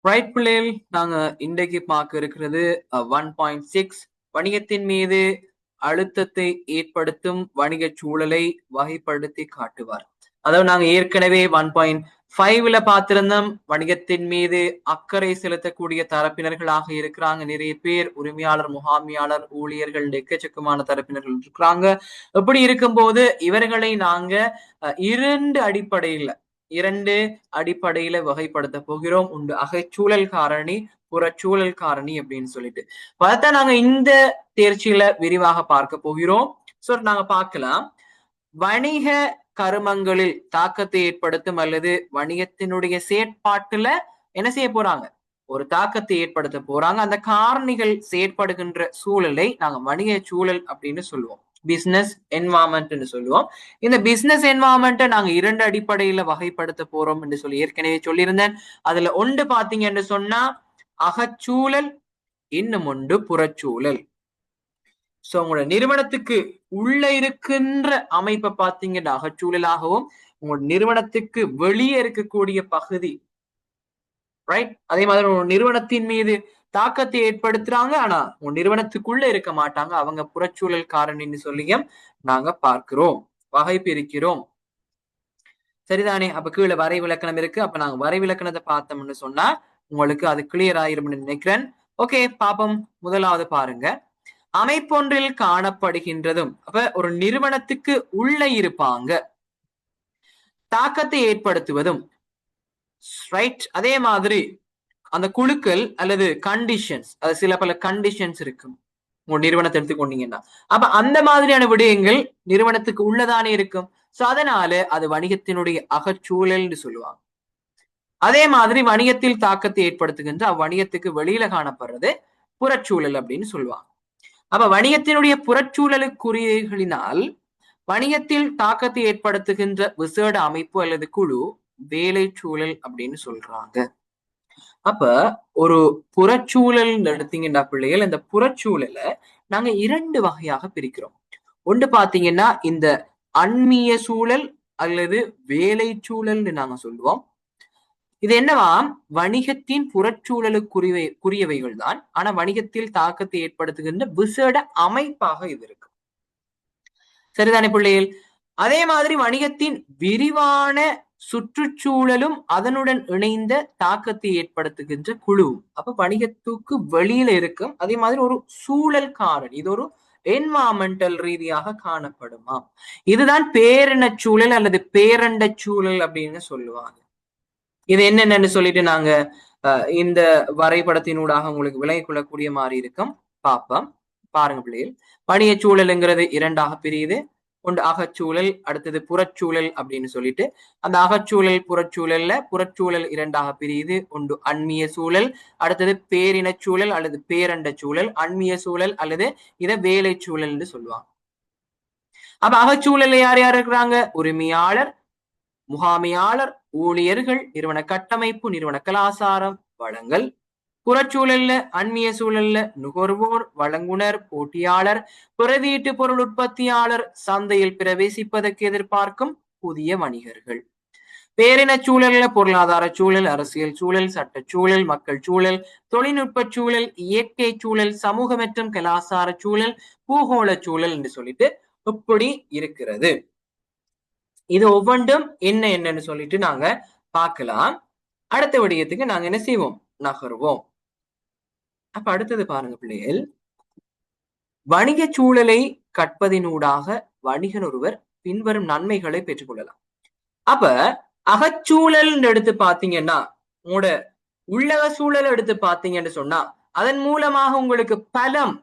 Right பிள்ளைகள், நாங்க இன்றைக்கு பார்க்க இருக்கிறது 1.6 வணிகத்தின் மீது அழுத்தத்தை ஏற்படுத்தும் வணிக சூழலை வகைப்படுத்தி காட்டுவார். அதாவது நாங்க ஏற்கனவே 1.5ல பார்த்திருந்தோம். வணிகத்தின் மீது அக்கறை செலுத்தக்கூடிய தரப்பினர்களாக இருக்கிறாங்க நிறைய பேர். உரிமையாளர், முகாமியாளர், ஊழியர்கள், எக்கச்சக்கமான தரப்பினர்கள் இருக்கிறாங்க. எப்படி இருக்கும்போது இவர்களை நாங்க இரண்டு அடிப்படையில வகைப்படுத்த போகிறோம். உண்டு அகச்சூழல் காரணி, புறச்சூழல் காரணி அப்படின்னு சொல்லிட்டு பார்த்தா நாங்க இந்த தேர்ச்சியில விரிவாக பார்க்க போகிறோம். சோ நாங்க பார்க்கலாம். வணிக கருமங்களில் தாக்கத்தை ஏற்படுத்தும் அல்லது வணிகத்தினுடைய செயற்பாட்டுல என்ன செய்ய போறாங்க, ஒரு தாக்கத்தை ஏற்படுத்த போறாங்க. அந்த காரணிகள் செயற்படுகின்ற சூழலை நாங்க வணிக சூழல் அப்படின்னு சொல்லுவோம். பிசினஸ் என்வாயன்மெண்ட் சொல்லுவோம். இந்த பிசினஸ் என்வாயன்மெண்ட்டை நாங்க இரண்டு அடிப்படையில வகைப்படுத்த போறோம் என்று சொல்லி ஏற்கனவே சொல்லியிருந்தேன். அதுல ஒன்று பாத்தீங்கன்னு சொன்னா அகச்சூழல், இன்னும் ஒன்று புறச்சூழல். சோ உங்களோட நிறுவனத்துக்கு உள்ள இருக்கின்ற அமைப்பை பார்த்தீங்கன்னா அகச்சூழலாகவும், உங்களோட நிறுவனத்துக்கு வெளியே இருக்கக்கூடிய பகுதி, ரைட், அதே மாதிரி ஒரு நிறுவனத்தின் மீது தாக்கத்தை ஏற்படுத்துறாங்க, ஆனா உங்க நிறுவனத்துக்குள்ள இருக்க மாட்டாங்க, அவங்க புறச்சூழல் காரணின்னு சொல்லியும் நாங்க பார்க்கிறோம், வகை பிரிக்கிறோம். சரிதானே? அப்ப கீழே வரை விளக்கணம் இருக்கு. அப்ப நாங்க வரை விளக்கணத்தை பார்த்தோம்னு சொன்னா உங்களுக்கு அது கிளியர் ஆயிரும்னு நினைக்கிறேன். ஓகே, பாப்போம். முதலாவது பாருங்க, அமைப்பொன்றில் காணப்படுகின்றதும். அப்ப ஒரு நிறுவனத்துக்கு உள்ள இருப்பாங்க, தாக்கத்தை ஏற்படுத்துவதும், ரைட். அதே மாதிரி அந்த குழுக்கள் அல்லது கண்டிஷன்ஸ், அது சில பல கண்டிஷன்ஸ் இருக்கும் உங்க நிறுவனத்தை எடுத்துக்கொண்டீங்கன்னா. அப்ப அந்த மாதிரியான விடயங்கள் நிறுவனத்துக்கு உள்ளதானே இருக்கும். சோ அதனால அது வணிகத்தினுடைய அகச்சூழல்னு சொல்லுவாங்க. அதே மாதிரி வணிகத்தில் தாக்கத்தை ஏற்படுத்துகின்ற அவ்வணிகத்துக்கு வெளியில காணப்படுறது புறச்சூழல் அப்படின்னு சொல்லுவாங்க. அப்ப வணிகத்தினுடைய புறச்சூழலுக்குரியகளினால் வணிகத்தில் தாக்கத்தை ஏற்படுத்துகின்ற விசேட அமைப்பு அல்லது குழு வேலை சூழல் அப்படின்னு சொல்றாங்க. அப்ப ஒரு புறச்சூழல் எடுத்தீங்கன்னா பிள்ளைகள், இந்த புறச்சூழலை நாங்க இரண்டு வகையாக பிரிக்கிறோம். ஒன்று பாத்தீங்கன்னா இந்த அண்மிய சூழல் அல்லது வேலை சூழல்னு நாங்க சொல்லுவோம். இது என்னவா, வணிகத்தின் புறச்சூழலுக்குரியவைகள் தான், ஆனா வணிகத்தில் தாக்கத்தை ஏற்படுத்துகின்ற விசேட அமைப்பாக இது இருக்கு. சரிதானே பிள்ளைகள்? அதே மாதிரி வணிகத்தின் விரிவான சுற்றுச்சூழலும் அதனுடன் இணைந்த தாக்கத்தை ஏற்படுத்துகின்ற குழு. அப்ப வணிகத்துக்கு வெளியில இருக்கும். அதே மாதிரி ஒரு சூழல் காரணி, இது ஒரு என்வாமெண்டல் ரீதியாக காணப்படுமா. இதுதான் பேரின சூழல் அல்லது பேரண்ட சூழல் அப்படின்னு சொல்லுவாங்க. இது என்னென்னு சொல்லிட்டு நாங்க இந்த வரைபடத்தினூடாக உங்களுக்கு விளங்கிக் கொள்ளக்கூடிய மாதிரி இருக்கும். பாப்போம், பாருங்க பிள்ளைகள். வணிக சூழலுங்கிறது இரண்டாக பிரியுது. ஒன்று அகச்சூழல், அடுத்தது புறச்சூழல் அப்படின்னு சொல்லிட்டு. அந்த அகச்சூழல் புறச்சூழல்ல புறச்சூழல் இரண்டாக பிரியுது. ஒன்று அண்மிய சூழல், அடுத்தது பேரின சூழல் அல்லது பேரண்ட சூழல், அண்மிய சூழல் அல்லது இத வேலை சூழல்னு சொல்லுவாங்க. அப்ப அகச்சூழல்ல யார் யார் இருக்கிறாங்க? உரிமையாளர், முகாமையாளர், ஊழியர்கள், நிறுவன கட்டமைப்பு, நிறுவன கலாச்சாரம், வளங்கள். புறச்சூழல்ல அண்மிய சூழல்ல நுகர்வோர், வழங்குனர், போட்டியாளர், பிரதியீட்டு பொருள் உற்பத்தியாளர், சந்தையில் பிரவேசிப்பதற்கு எதிர்பார்க்கும் புதிய வணிகர்கள். பேரின சூழல்ல பொருளாதார சூழல், அரசியல் சூழல், சட்டச்சூழல், மக்கள் சூழல், தொழில்நுட்ப சூழல், இயற்கை சூழல், சமூக மற்றும் கலாச்சார சூழல், பூகோள சூழல் என்று சொல்லிட்டு இப்படி இருக்கிறது. இது ஒவ்வொன்றும் என்னன்னு சொல்லிட்டு நாங்க பார்க்கலாம். அடுத்த விடயத்துக்கு நாங்க என்ன செய்வோம், நகர்வோம். அப்ப அடுத்தது பாருங்க பிள்ளைகள், வணிக சூழலை கற்பதினூடாக வணிகர் ஒருவர் பின்வரும் நன்மைகளை பெற்றுக்கொள்ளலாம். அப்ப அகச்சூழல் எடுத்து பாத்தீங்கன்னா, உங்களோட உள்ளக சூழல் எடுத்து பாத்தீங்கன்னு சொன்னா அதன் மூலமாக உங்களுக்கு பலம்,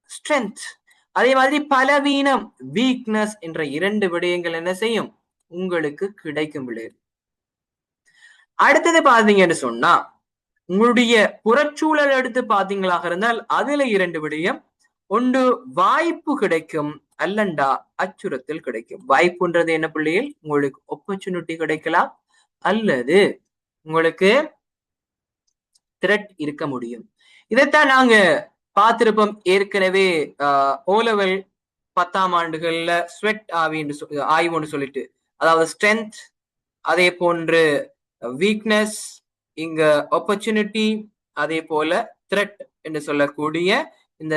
ஸ்ட்ரென்த், அதே மாதிரி பலவீனம், வீக்னஸ் என்ற இரண்டு விடயங்கள் என்ன செய்யும், உங்களுக்கு கிடைக்கும் பிள்ளைகள். அடுத்தது பாத்தீங்கன்னு சொன்னா உங்களுடைய புறச்சூழல் எடுத்து பாத்தீங்களாக இருந்தால் அதுல இரண்டு விடயம். ஒன்று வாய்ப்பு கிடைக்கும், அல்லண்டா அச்சுறுத்தல் கிடைக்கும். வாய்ப்புன்றது என்ன பிள்ளைகள், உங்களுக்கு ஆப்பர்ச்சுனிட்டி கிடைக்கலாம் அல்லது உங்களுக்கு த்ரெட் இருக்க முடியும். இதைத்தான் நாங்க பார்த்திருப்போம் ஏற்கனவே. ஓலெவல் 10ஆம் ஆண்டுகள்ல ஸ்வெட் ஆய்வுன்னு சொல்லிட்டு, அதாவது ஸ்ட்ரென்த், அதே போன்று வீக்னஸ், இங்க ஆப்பர்ச்சுனிட்டி அதே போல த்ரெட் என்று சொல்லக்கூடிய இந்த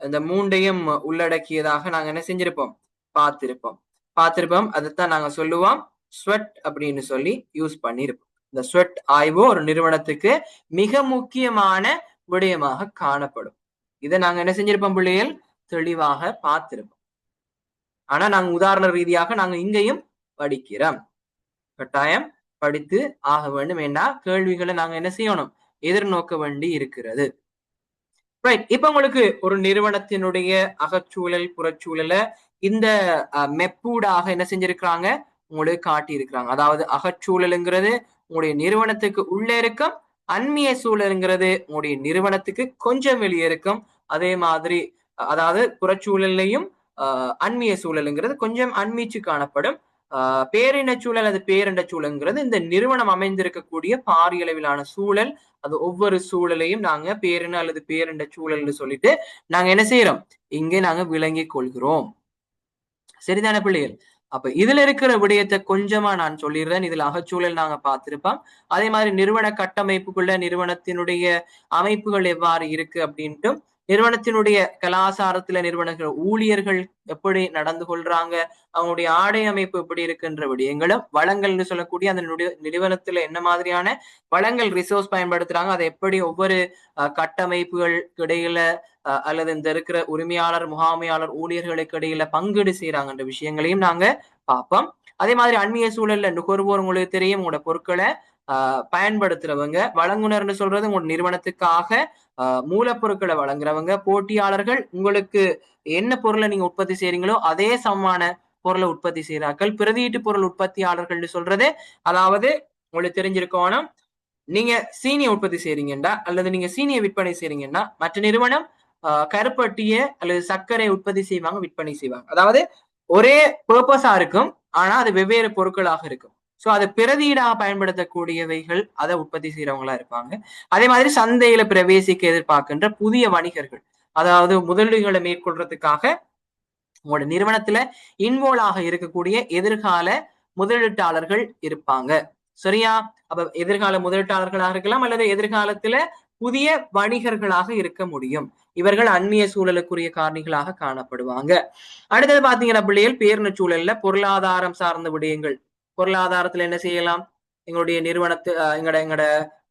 இந்த மூண்டையும் உள்ளடக்கியதாக நாங்க என்ன செஞ்சிருப்போம், பார்த்திருப்போம். அதைத்தான் நாங்க சொல்லுவோம் ஸ்வெட் அப்படின்னு சொல்லி யூஸ் பண்ணியிருப்போம். இந்த ஸ்வெட் ஆய்வு ஒரு நிறுவனத்துக்கு மிக முக்கியமான விடயமாக காணப்படும். இதை நாங்க என்ன செஞ்சிருப்போம் பிள்ளைகள், தெளிவாக பார்த்திருப்போம். ஆனா நாங்க உதாரண ரீதியாக நாங்க இங்கேயும் படிக்கிறோம். கட்டாயம் படித்து ஆக வேண்டும். வேண்டாம் கேள்விகளை நாங்க என்ன செய்யணும், எதிர்நோக்க வேண்டி இருக்கிறது. ரைட். இப்ப உங்களுக்கு ஒரு நிறுவனத்தினுடைய அகச்சூழல் புறச்சூழலை இந்த மெப்பூடாக என்ன செஞ்சிருக்கிறாங்க, உங்களுக்கு காட்டி இருக்கிறாங்க. அதாவது அகச்சூழலுங்கிறது உங்களுடைய நிறுவனத்துக்கு உள்ளே இருக்கும், அந்நிய சூழலுங்கிறது உங்களுடைய நிறுவனத்துக்கு கொஞ்சம் வெளியே இருக்கும். அதே மாதிரி அதாவது புறச்சூழல்லையும் அந்நிய சூழலுங்கிறது கொஞ்சம் அண்மிச்சு காணப்படும். பேரின சூழல் அது பேரிண்ட சூழல்ங்கிறது இந்த நிறுவனம் அமைந்திருக்கக்கூடிய பாரியளவிலான சூழல். அது ஒவ்வொரு சூழலையும் நாங்க பேரின அல்லது பேரிண்ட சூழல்னு சொல்லிட்டு நாங்க என்ன செய்யறோம், இங்கே நாங்க விளங்கி கொள்கிறோம். சரிதான பிள்ளைகள்? அப்ப இதுல இருக்கிற விடயத்தை கொஞ்சமா நான் சொல்லிடுறேன். இதுல அகச்சூழல் நாங்க பார்த்திருப்போம். அதே மாதிரி நிறுவன கட்டமைப்புக்குள்ள நிறுவனத்தினுடைய அமைப்புகள் எவ்வாறு இருக்கு அப்படின்ட்டு, நிறுவனத்தினுடைய கலாசாரத்துல நிறுவனங்கள் ஊழியர்கள் எப்படி நடந்து கொள்றாங்க, அவங்களுடைய ஆடை அமைப்பு எப்படி இருக்குன்ற விடயங்களும், வளங்கள்னு சொல்லக்கூடிய அந்த நிறுவனத்துல என்ன மாதிரியான வளங்கள் ரிசோர்ஸ் பயன்படுத்துறாங்க, அதை எப்படி ஒவ்வொரு கட்டமைப்புகளுக்கு இடையில அல்லது இந்த இருக்கிற உரிமையாளர் முகாமையாளர் ஊழியர்களுக்கு இடையில பங்கீடு செய்யறாங்கன்ற விஷயங்களையும் நாங்க பார்ப்போம். அதே மாதிரி அந்நிய சூழல்ல நுகர்வோர் உங்களுக்கு தெரியும், உங்களோட பொருட்களை பயன்படுத்துறவங்க, வழங்குனர்னு சொல்றது உங்களோட நிறுவனத்துக்காக மூலப்பொருட்களை வழங்குறவங்க, போட்டியாளர்கள் உங்களுக்கு என்ன பொருளை நீங்க உற்பத்தி செய்றீங்களோ அதே சமமான பொருளை உற்பத்தி செய்யறார்கள். பிரதியீட்டு பொருள் உற்பத்தியாளர்கள்னு சொல்றது, அதாவது உங்களுக்கு தெரிஞ்சிருக்கணும், நீங்க சீனியை உற்பத்தி செய்றீங்கன்னா அல்லது நீங்க சீனியை விற்பனை செய்றீங்கன்னா மற்ற நிறுவனம் கருப்பட்டிய அல்லது சர்க்கரை உற்பத்தி செய்வாங்க, விற்பனை செய்வாங்க. அதாவது ஒரே பர்பஸா இருக்கும், ஆனா அது வெவ்வேறு பொருட்களாக இருக்கும். சோ அதை பிரதியீடாக பயன்படுத்தக்கூடியவைகள் அதை உற்பத்தி செய்யறவங்களா இருப்பாங்க. அதே மாதிரி சந்தையில பிரவேசிக்க எதிர்பார்க்கின்ற புதிய வணிகர்கள், அதாவது முதலீடுகளை மேற்கொள்றதுக்காக உங்களோட நிறுவனத்துல இன்வால்வ் ஆக இருக்கக்கூடிய எதிர்கால முதலீட்டாளர்கள் இருப்பாங்க. சரியா? அப்ப எதிர்கால முதலீட்டாளர்களாக இருக்கலாம் அல்லது எதிர்காலத்துல புதிய வணிகர்களாக இருக்க முடியும். இவர்கள் அந்நிய சூழலுக்குரிய காரணிகளாக காணப்படுவாங்க. அடுத்தது பாத்தீங்கன்னா பிள்ளைகள் பேரின சூழல்ல பொருளாதாரம் சார்ந்த விடயங்கள். பொருளாதாரத்துல என்ன செய்யலாம், எங்களுடைய நிறுவனத்து எங்கட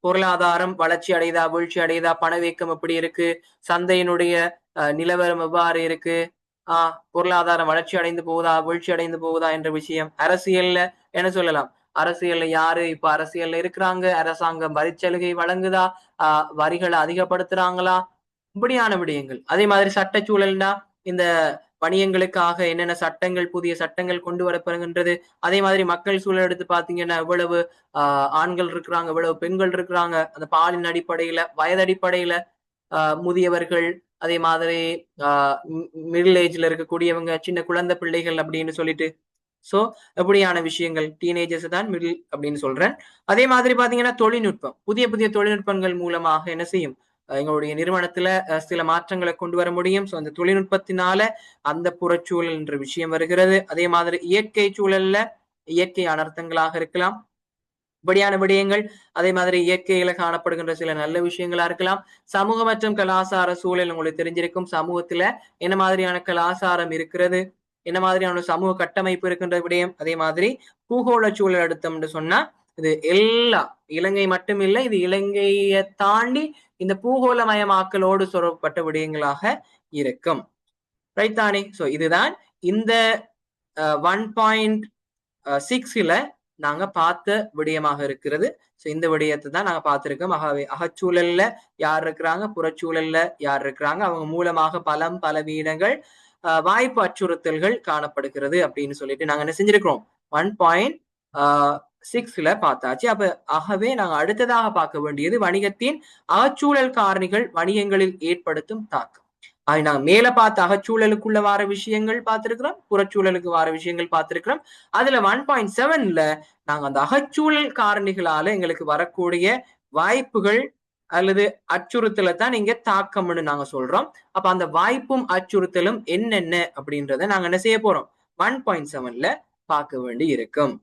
பொருளாதாரம் வளர்ச்சி அடையுதா, வீழ்ச்சி அடையுதா, பணவீக்கம் எப்படி இருக்கு, சந்தையினுடைய நிலவரம் எவ்வாறு இருக்கு, பொருளாதாரம் வளர்ச்சி அடைந்து போகுதா வீழ்ச்சி அடைந்து போகுதா என்ற விஷயம். அரசியல்ல என்ன சொல்லலாம், அரசியல்ல யாரு இப்ப அரசியல்ல இருக்கிறாங்க, அரசாங்கம் வரிச்சலுகை வழங்குதா, வரிகளை அதிகப்படுத்துறாங்களா, இப்படியான விடயங்கள். அதே மாதிரி சட்டச்சூழல்னா இந்த வணிகங்களுக்காக என்னென்ன சட்டங்கள் புதிய சட்டங்கள் கொண்டு வரப்படுகின்றது. அதே மாதிரி மக்கள் சூழல் எடுத்து பாத்தீங்கன்னா எவ்வளவு ஆண்கள் இருக்கிறாங்க, எவ்வளவு பெண்கள் இருக்கிறாங்க, அந்த பாலின் அடிப்படையில வயது அடிப்படையில முதியவர்கள், அதே மாதிரி மிடில் ஏஜ்ல இருக்கக்கூடியவங்க, சின்ன குழந்தை பிள்ளைகள் அப்படின்னு சொல்லிட்டு. சோ எப்படியான விஷயங்கள், டீனேஜர்ஸ் தான் மிடில் அப்படின்னு சொல்றேன். அதே மாதிரி பாத்தீங்கன்னா தொழில்நுட்பம், புதிய புதிய தொழில்நுட்பங்கள் மூலமாக என்ன செய்யும், எங்களுடைய நிறுவனத்துல சில மாற்றங்களை கொண்டு வர முடியும். சோ அந்த தொழில்நுட்பத்தினால அந்த புறச்சூழல் என்ற விஷயம் வருகிறது. அதே மாதிரி இயற்கை சூழல்ல இயற்கை அனர்த்தங்களாக இருக்கலாம், இப்படியான விடயங்கள். அதே மாதிரி இயற்கையில காணப்படுகின்ற சில நல்ல விஷயங்களா இருக்கலாம். சமூக மற்றும் கலாசார சூழல் உங்களுக்கு தெரிஞ்சிருக்கும், சமூகத்துல என்ன மாதிரியான கலாசாரம் இருக்கிறது, என்ன மாதிரியான சமூக கட்டமைப்பு இருக்கின்ற விடயம். அதே மாதிரி பூகோள சூழல் எடுத்தோம்னு சொன்னா இது எல்லாம் இலங்கை மட்டும் இல்லை, இது இலங்கையை தாண்டி இந்த பூகோளமயமாக்கலோடு சொல்லப்பட்ட விடயங்களாக இருக்கும். ரைட் தானே? சோ இதுதான் இந்த 1.6ல நாங்க பார்த்த விடயமாக இருக்கிறது. சோ இந்த விடயத்தை தான் நாங்க பார்த்திருக்கோம். ஆகவே அகச்சூழல்ல யார் இருக்கிறாங்க, புறச்சூழல்ல யார் இருக்கிறாங்க, அவங்க மூலமாக பல வீதங்கள் வாய்ப்பு அச்சுறுத்தல்கள் காணப்படுகிறது அப்படின்னு சொல்லிட்டு நாங்க என்ன செஞ்சிருக்கிறோம், 1.6ல பார்த்தாச்சு. அப்ப ஆகவே நாங்க அடுத்ததாக பார்க்க வேண்டியது வணிகத்தின் அகச்சூழல் காரணிகள் வணிகங்களில் ஏற்படுத்தும் தாக்கம். நாங்க மேல பார்த்த அகச்சூழலுக்குள்ள வார விஷயங்கள் பார்த்திருக்கிறோம், புறச்சூழலுக்கு வார விஷயங்கள் பார்த்திருக்கிறோம். அதுல 1.7ல நாங்க அந்த அகச்சூழல் காரணிகளால எங்களுக்கு வரக்கூடிய வாய்ப்புகள் அல்லது அச்சுறுத்தலை தான் நீங்க தாக்கம்னு நாங்க சொல்றோம். அப்ப அந்த வாய்ப்பும் அச்சுறுத்தலும் என்னென்ன அப்படின்றத நாங்க என்ன செய்ய போறோம், 1.7ல பார்க்க வேண்டி இருக்கும்.